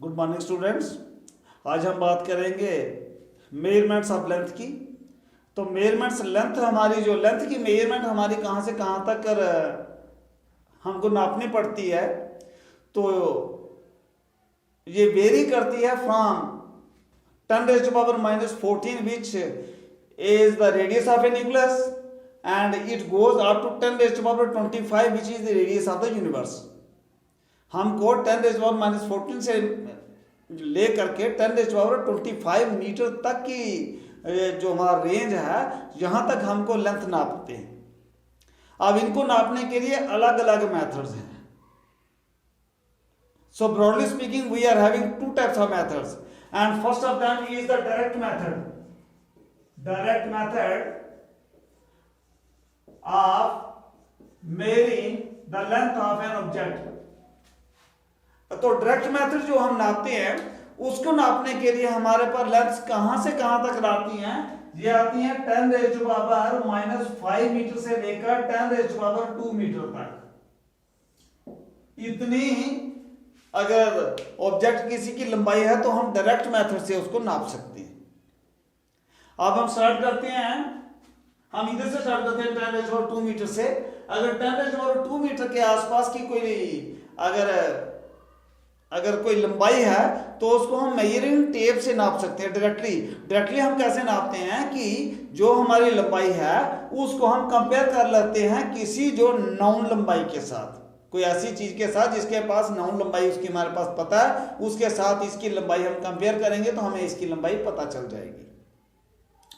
Good morning students. आज हम बात करेंगे मेजरमेंट्स ऑफ लेंथ की। तो मेजरमेंट्स लेंथ हमारी जो लेंथ की मेजरमेंट हमारी कहाँ से कहाँ तक हमको नापनी पड़ती है। तो ये वेरी करती है from 10⁻⁻14 which is the radius of a nucleus and it goes up to 10⁻25 which is the radius of the universe। हमको 10⁻⁻14 से ले करके 10⁻25 मीटर तक की जो हमारा रेंज है यहाँ तक हमको लेंथ नापते हैं। अब इनको नापने के लिए अलग अलग मेथड्स हैं। So broadly speaking we are having two types of methods and first of them is the direct method of measuring the length of an object। तो डायरेक्ट मेथड जो हम नापते हैं उसको नापने के लिए हमारे पास लेंथ कहां से कहां तक आती हैं। ये आती हैं 10⁻⁻5 मीटर से लेकर 10⁻2 मीटर तक। इतनी अगर ऑब्जेक्ट किसी की लंबाई है तो हम डायरेक्ट मेथड से उसको नाप सकते हैं। अब हम स्टार्ट करते हैं, हम इधर से स्टार्ट करते हैं 10⁻2 मीटर से। अगर 10⁻2 मीटर के आसपास की कोई अगर कोई लंबाई है तो उसको हम मेजरिंग टेप से नाप सकते हैं डायरेक्टली हम कैसे नापते हैं कि जो हमारी लंबाई है उसको हम कंपेयर कर लेते हैं किसी जो नाउन लंबाई के साथ, कोई ऐसी चीज के साथ जिसके पास नाउन लंबाई उसकी हमारे पास पता है, उसके साथ इसकी लंबाई हम कंपेयर करेंगे तो हमें इसकी लंबाई पता चल जाएगी।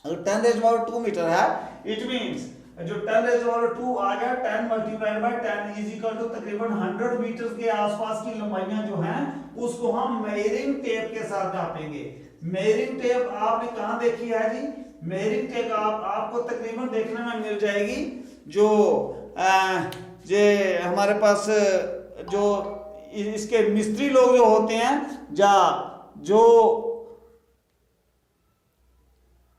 अगर 10⁻2 मीटर है इट मीन्स जो 10⁻2 आ गया 10 × 10 इज इक्वल टू तकरीबन 100 मीटर के आसपास की लंबाइयां जो हैं उसको हम मेजरिंग टेप के साथ नापेंगे। मेजरिंग टेप आपने कहां देखी है जी? मेजरिंग टेप आपको तकरीबन देखने में मिल जाएगी जो जे हमारे पास जो इसके मिस्त्री लोग जो होते हैं जो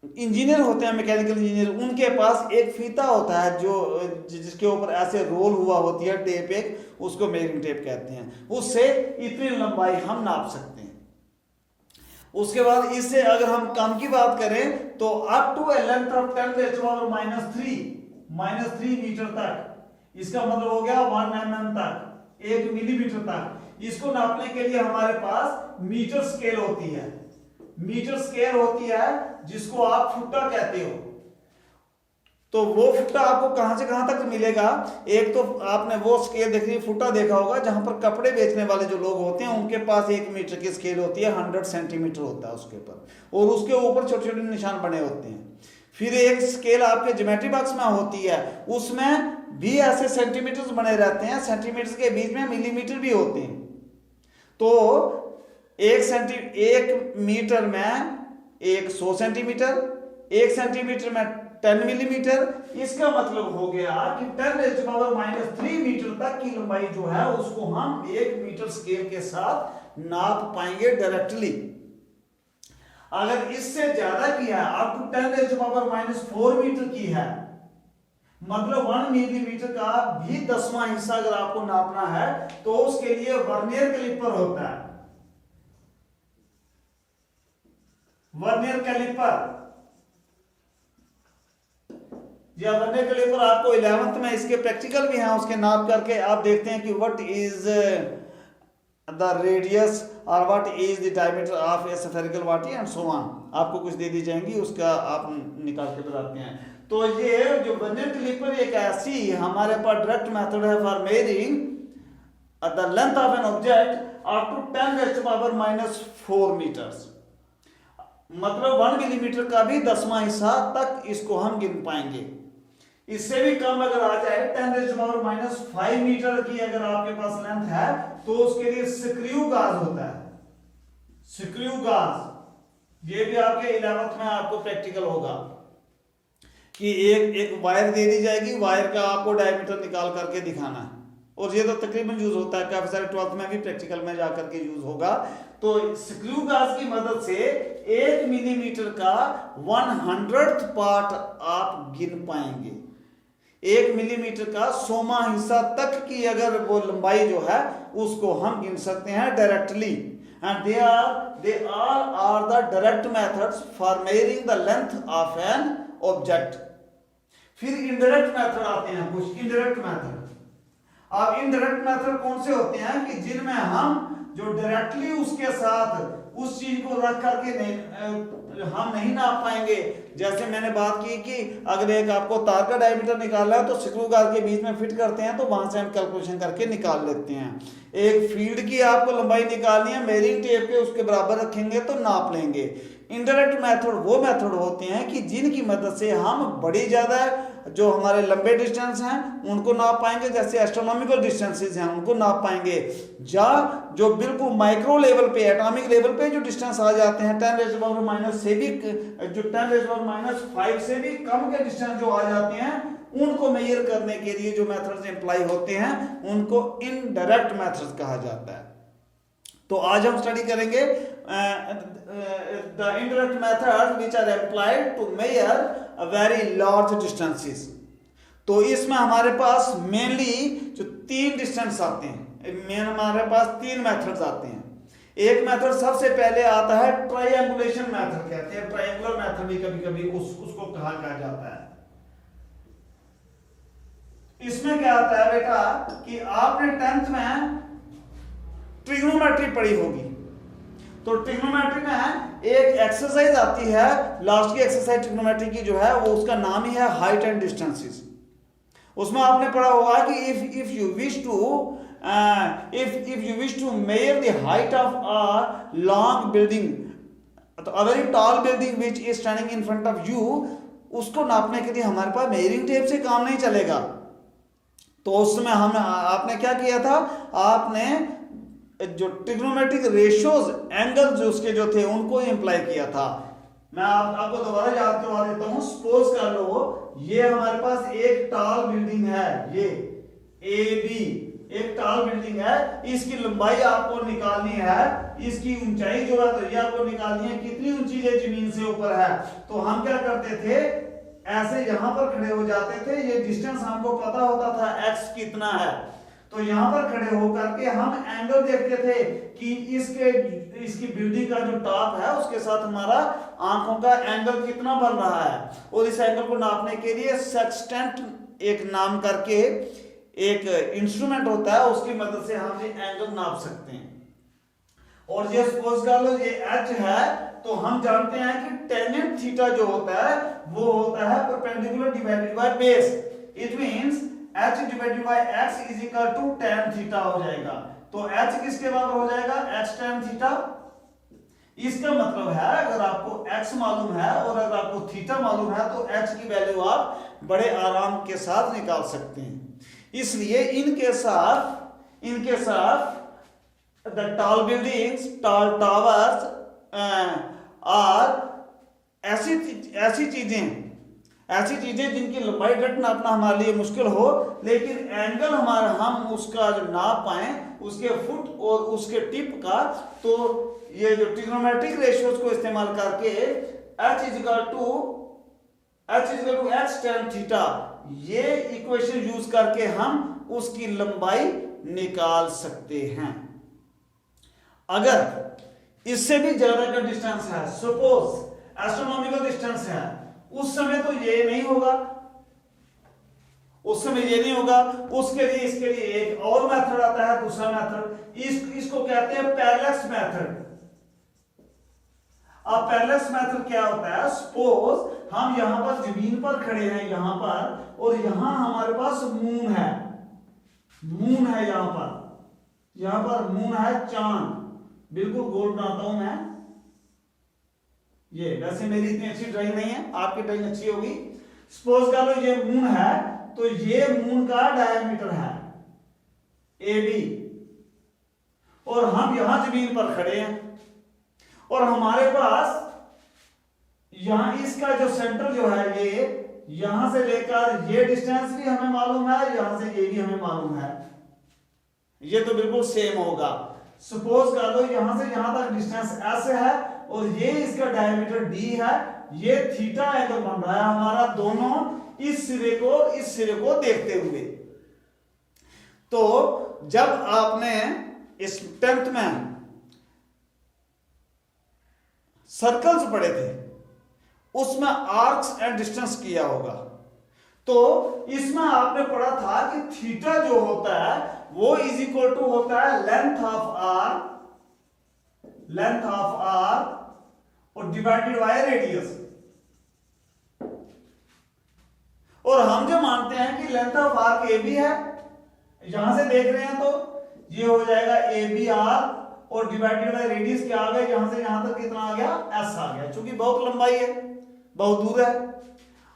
इंजीनियर होते हैं, मैकेनिकल इंजीनियर, उनके पास एक फीता होता है जो जिसके ऊपर ऐसे रोल हुआ होती है टेप, एक उसको मेजरिंग टेप कहते हैं। उससे इतनी लंबाई हम नाप सकते हैं। उसके बाद इससे अगर हम कम की बात करें तो up to a length of 10⁻³ metre तक, इसका मतलब हो गया 1 mm तक, 1 मिलीमीटर तक। इसको नापने के लिए हमारे पास मीटर स्केल होती है, मीटर स्केल होती है जिसको आप फुट्टा कहते हो। तो वो फुट्टा आपको कहां से कहां तक मिलेगा? एक तो आपने वो स्केल देखी फुट्टा देखा होगा जहां पर कपड़े बेचने वाले जो लोग होते हैं उनके पास 1 मीटर की स्केल होती है, 100 सेंटीमीटर होता है उसके ऊपर, और उसके ऊपर छोटे छोटे निशान बने होते हैं। फिर एक स्केल आपके ज्योमेट्री बॉक्स में होती है, उसमें भी ऐसे सेंटीमीटर बने रहते हैं, सेंटीमीटर के बीच में मिलीमीटर भी होते हैं। तो 1 मीटर में 100 सेंटीमीटर, 1 सेंटीमीटर में 10 मिलीमीटर। इसका मतलब हो गया कि 10⁻³ मीटर तक की लंबाई जो है उसको हम 1 मीटर स्केल के साथ नाप पाएंगे डायरेक्टली। अगर इससे ज्यादा की है, अप टू 10⁻⁴ मीटर की है, मतलब 1 मिलीमीटर का भी 10वां हिस्सा अगर आपको नापना है तो उसके लिए वर्नियर कैलिपर होता है। वर्नियर कैलिपर या वर्नियर कैलिपर आपको 11th में इसके प्रैक्टिकल भी हैं, उसके नाप करके आप देखते हैं कि व्हाट इज द रेडियस और what is the diameter of A spherical body and so on. आपको कुछ दे दी जाएंगी, उसका आप निकाल के बताते हैं। तो ये जो वर्नियर कैलिपर एक ऐसी हमारे पास डायरेक्ट मेथड है for measuring the length of an object up to 10⁻⁴ metres, मतलब 1 मिलीमीटर का भी 10वां हिस्सा तक इसको हम गिन पाएंगे। इससे भी कम अगर आ जाए 10⁻⁵ मीटर की अगर आपके पास लेंथ है तो उसके लिए स्क्रू गाज होता है, स्क्रू गाज। ये भी आपके 11th में आपको प्रैक्टिकल होगा कि एक वायर दे दी जाएगी, वायर का आपको डायमीटर निकाल करके दिखाना है, और ये तो तकरीबन यूज होता है, काफी सारे 12th में भी प्रैक्टिकल में जाकर के यूज होगा। तो स्क्रू गाज की मदद से 1 मिलीमीटर का 100th पार्ट आप गिन पाएंगे। 1 मिलीमीटर का 100वां हिस्सा तक की अगर वो लंबाई जो है उसको हम गिन सकते हैं directly. and they all are the direct methods for measuring the length of an object. फिर इनडायरेक्ट मेथड आते हैं कुछ इनडायरेक्ट मेथड। अब इनडायरेक्ट मेथड कौन से होते हैं कि जिनमें हम जो डायरेक्टली उसके साथ उस चीज को रख करके हम नहीं नाप पाएंगे। जैसे मैंने बात की कि अगर एक आपको तार का डायमीटर निकालना है तो स्क्रू गार्ड के बीच में फिट करते हैं, तो वहां से हम कैलकुलेशन करके निकाल लेते हैं। एक फील्ड की आपको लंबाई निकालनी है, मेजरिंग टेप के उसके बराबर रखेंगे तो नाप लेंगे। इनडायरेक्ट मेथड वो मेथड होते हैं कि जिनकी मदद से हम बड़ी ज्यादा जो हमारे लंबे डिस्टेंस हैं उनको नाप पाएंगे, जैसे एस्ट्रोनॉमिकल डिस्टेंसेस हैं उनको नाप पाएंगे, या जो बिल्कुल माइक्रो लेवल पे एटॉमिक लेवल पे जो डिस्टेंस आ जाते हैं 10⁻⁻⁻ से भी जो 10⁻⁻⁵ से भी कम के डिस्टेंस जो आ जाते हैं उनको मेजर करने के लिए जो मेथड्स अप्लाई होते हैं उनको इनडायरेक्ट मेथड्स कहा जाता है। तो आज हम स्टडी करेंगे the indirect methods which are applied to measure a very large distances. तो इसमें हमारे पास मेनली जो तीन डिस्टेंस आते हैं, हमारे पास तीन मेथड्स आते हैं। एक मेथड सबसे पहले आता है ट्रायंगुलेशन मेथड, कहते हैं ट्रायंगुलर मेथड भी कभी कभी उसको कहा जाता है। इसमें क्या आता है बेटा कि आपने 10th में ट्रिग्नोमेट्री पढ़ी होगी, तो ट्रिग्नोमेट्री में एक एक्सरसाइज आती है, लास्ट की एक्सरसाइज ट्रिग्नोमेट्री की जो है वो उसका नाम ही है हाइट एंड डिस्टेंसेस। उसमें आपने पढ़ा होगा कि if you wish to measure the height of a long building, a very tall building which is standing in front of you, उसको नापने के लिए हमारे पास मेजरिंग टेप से काम नहीं चलेगा। तो उस समय आपने क्या किया था, आपने जो ट्रिग्नोमेट्रिक रेशियोज एंगल जो उसके जो थे उनको इम्प्लाई किया था। मैं आपको दोबारा याद करवा देता हूं। सपोज कर लो ये हमारे पास एक टॉल बिल्डिंग है, ये AB एक टॉल बिल्डिंग है, इसकी लंबाई आपको निकालनी है, इसकी ऊंचाई जो है तो ये आपको निकालनी है कितनी ऊंची ये जमीन से ऊपर है। तो हम क्या करते थे, ऐसे यहां पर खड़े हो जाते थे, ये डिस्टेंस हमको पता होता था x कितना है, तो यहां पर खड़े होकर के हम एंगल देखते थे कि इसकी बिल्डिंग का जो टॉप है उसके साथ हमारा आंखों का एंगल कितना बन रहा है, और इस एंगल को नापने के लिए सेक्सटेंट एक नाम करके एक इंस्ट्रूमेंट होता है, उसकी मदद से हम ये एंगल नाप सकते हैं। और ये सपोज कर लो ये h है, तो हम जानते हैं कि टेंजेंट थीटा जो होता है वो होता है perpendicular divided by base. It means h divided by x is equal to tan theta हो जाएगा। तो h किसके बराबर हो जाएगा, x tan थीटा। इसका मतलब है अगर आपको x मालूम है और अगर आपको थीटा मालूम है तो h की वैल्यू आप बड़े आराम के साथ निकाल सकते हैं। इसलिए इनके साथ the tall buildings, tall towers और ऐसी चीजें जिनकी लंबाई डायरेक्ट नापना हमारे लिए मुश्किल हो, लेकिन एंगल हमारा हम उसका जो नाप पाए उसके फुट और उसके टिप का, तो ये जो ट्रिग्नोमेट्रिक रेशियोज को इस्तेमाल करके h is equal to x tan theta, ये इक्वेशन यूज करके हम उसकी लंबाई निकाल सकते हैं। अगर इससे भी ज्यादा का डिस्टेंस है, सपोज एस्ट्रोनॉमिकल डिस्टेंस है, उस समय तो ये नहीं होगा, उसके लिए इसके लिए एक और मेथड आता है, दूसरा मेथड, इसको कहते हैं पैरेलैक्स मेथड। अब पैरेलैक्स मेथड क्या होता है, सपोज हम यहां पर जमीन पर खड़े हैं यहां पर, और यहां हमारे पास मून है यहां पर मून है, चांद बिल्कुल गोल बनाता हूं मैं। ये वैसे मेरी इतनी अच्छी ड्राइंग नहीं है, आपकी ड्राइंग अच्छी होगी। सपोज कर लो ये मून है, तो ये मून का डायमीटर है AB, और हम यहां जमीन पर खड़े हैं, और हमारे पास यहां इसका जो सेंटर जो है ये यहां से लेकर ये डिस्टेंस भी हमें मालूम है, यहां से ये भी हमें मालूम है, ये तो बिल्कुल सेम होगा। सपोज कर लो यहां से यहां तक डिस्टेंस s है और ये इसका डायमीटर d है, ये थीटा एंगल बन रहा है हमारा दोनों इस सिरे को देखते हुए। तो जब आपने इस 10th में सर्कल्स पढ़े थे, उसमें आर्क्स एंड डिस्टेंस किया होगा। तो इसमें आपने पढ़ा था कि थीटा जो होता है वो इज इक्वल टू होता है लेंथ ऑफ आर और डिवाइडेड बाय रेडियस। और हम जो मानते हैं कि length of arc A B है, यहां से देख रहे हैं तो ये हो जाएगा ए बी आर और डिवाइडेड बाय रेडियस क्या आ गया, यहां से यहां तक कितना आ गया, एस आ गया, क्योंकि बहुत लंबाई है, बहुत दूर है।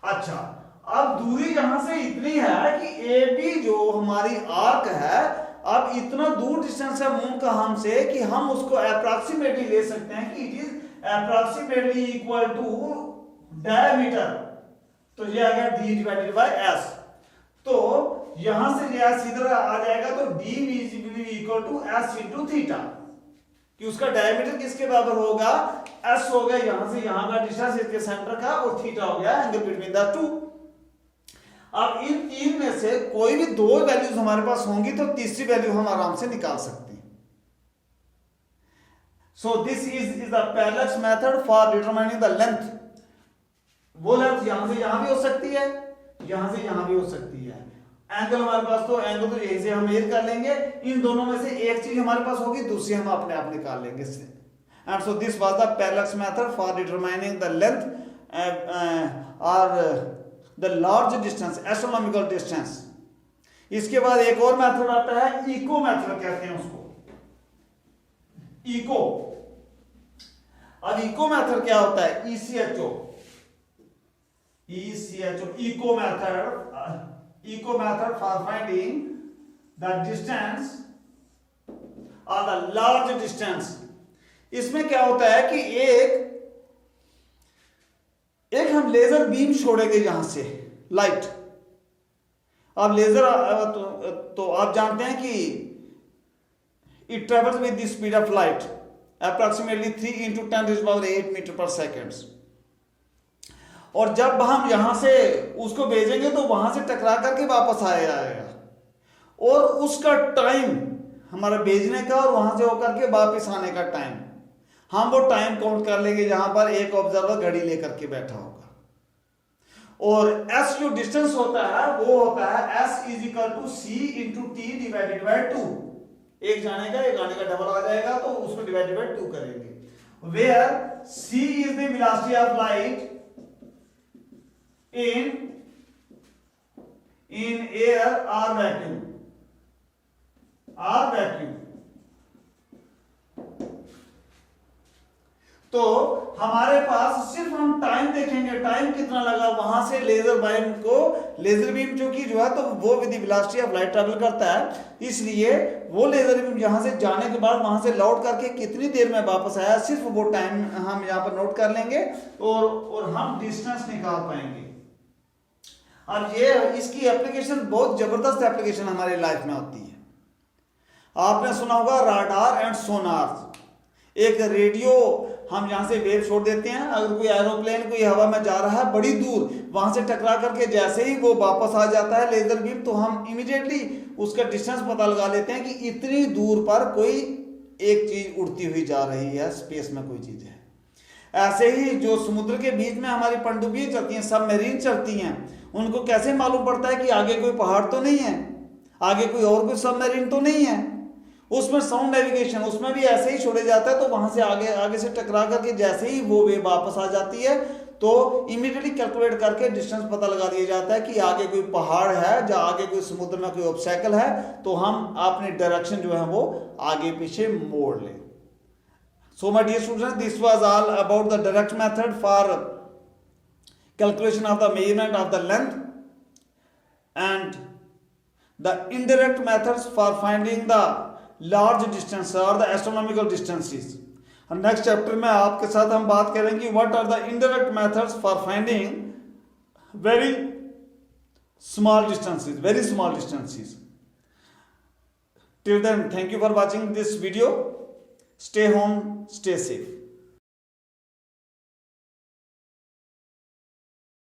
अच्छा, अब दूरी यहां से इतनी है कि ए बी जो हमारी आर्क है, अब इतना दूर डिस्टेंस है मून का हमसे कि हम उसको अप्रॉक्सीमेटली ले सकते हैं कि it is approximately equal to diameter. तो ये आ गया d डिवाइडेड बाय s। तो यहां से ये सीधा आ जाएगा, तो d equal to s into theta, कि उसका डायमीटर किसके बराबर होगा, s हो गया यहां से यहां का डिस्टेंस इसके सेंटर का, और थीटा हो गया एंगल बिटवीन द टू। अब इन तीन में से कोई भी दो वैल्यूज हमारे पास होंगी तो तीसरी वैल्यू हम आराम से निकाल सकते हैं। So this is the parallax method for determining the length. वो लेंथ यहां से यहां भी हो सकती है, यहां से यहां भी हो सकती है। एंगल हमारे पास तो एंगल तो यही से हम मेजर कर लेंगे, इन दोनों में से एक चीज हमारे पास होगी, दूसरी हम अपने आप निकाल लेंगे इससे। And so this was the parallax method for determining the length और the large distance, astronomical distance. इसके बाद एक और मेथड आता है, इको मेथड कहते हैं उसको, इको। अब इको मेथड क्या होता है, ECHO, echo method for finding the distance और द लार्ज डिस्टेंस। इसमें क्या होता है कि एक हम लेजर बीम छोड़ेंगे यहां से, लाइट। अब लेजर तो आप जानते हैं कि it travels with the speed of light approximately 3 × 10⁸ metre पर सेकेंड। और जब हम यहां से उसको भेजेंगे तो वहां से टकरा करके वापस आएगा, और उसका टाइम हमारा भेजने का और वहां से होकर के वापस आने का टाइम, हम वो टाइम काउंट कर लेंगे जहां पर एक ऑब्जर्वर घड़ी लेकर के बैठा होगा। और s जो डिस्टेंस होता है वो होता है s is equal to c into T divided by 2। एक जाने का एक आने का डबल आ जाएगा, तो उसको डिवाइडेड बाय 2 करेंगे। Where c is the velocity of light in air or vacuum, तो हमारे पास सिर्फ हम टाइम देखेंगे, टाइम कितना लगा वहां से लेजर बीम को, लेजर बीम जो कि जो है तो वो with the velocity of light travel करता है, इसलिए वो लेजर बीम यहां से जाने के बाद वहां से लौट करके कितनी देर में वापस आया, सिर्फ वो टाइम हम यहां पर नोट कर लेंगे और हम डिस्टेंस निकाल पाएंगे। अब ये इसकी एप्लीकेशन बहुत जबरदस्त एप्लीकेशन हमारी लाइफ में होती है। आपने सुना होगा राडार एंड सोनार। एक रेडियो हम यहां से वेव छोड़ देते हैं, अगर कोई एरोप्लेन कोई हवा में जा रहा है बड़ी दूर, वहां से टकरा करके जैसे ही वो वापस आ जाता है लेजर बीम, तो हम इमीडिएटली उसका डिस्टेंस पता लगा लेते हैं कि इतनी दूर पर कोई एक चीज उड़ती हुई जा रही है, स्पेस में कोई चीज है। ऐसे ही जो समुद्र के बीच में हमारी पनडुब्बियां चलती हैं, सबमरीन चलती हैं, उनको कैसे मालूम पड़ता है कि आगे कोई पहाड़ तो नहीं है, आगे कोई और कोई सबमरीन तो नहीं है। उसमें साउंड नेविगेशन, उसमें भी ऐसे ही छोड़े जाता है, तो वहां से आगे से टकरा करके जैसे ही वो वेव वापस आ जाती है तो इमीडिएटली कैलकुलेट करके डिस्टेंस पता लगा दिया जाता है कि आगे कोई पहाड़ है, जहाँ आगे कोई समुद्र में कोई ऑब्स्टेकल है, तो हम अपनी डायरेक्शन जो है वो आगे पीछे मोड़ लें। So my dear students, this was all about the direct method for calculation of the measurement of the length and the indirect methods for finding the large distance or the astronomical distances. And next chapter में आपके साथ हम बात करेंगे what are the indirect methods for finding very small distances. Till then, thank you for watching this video. Stay home, stay safe.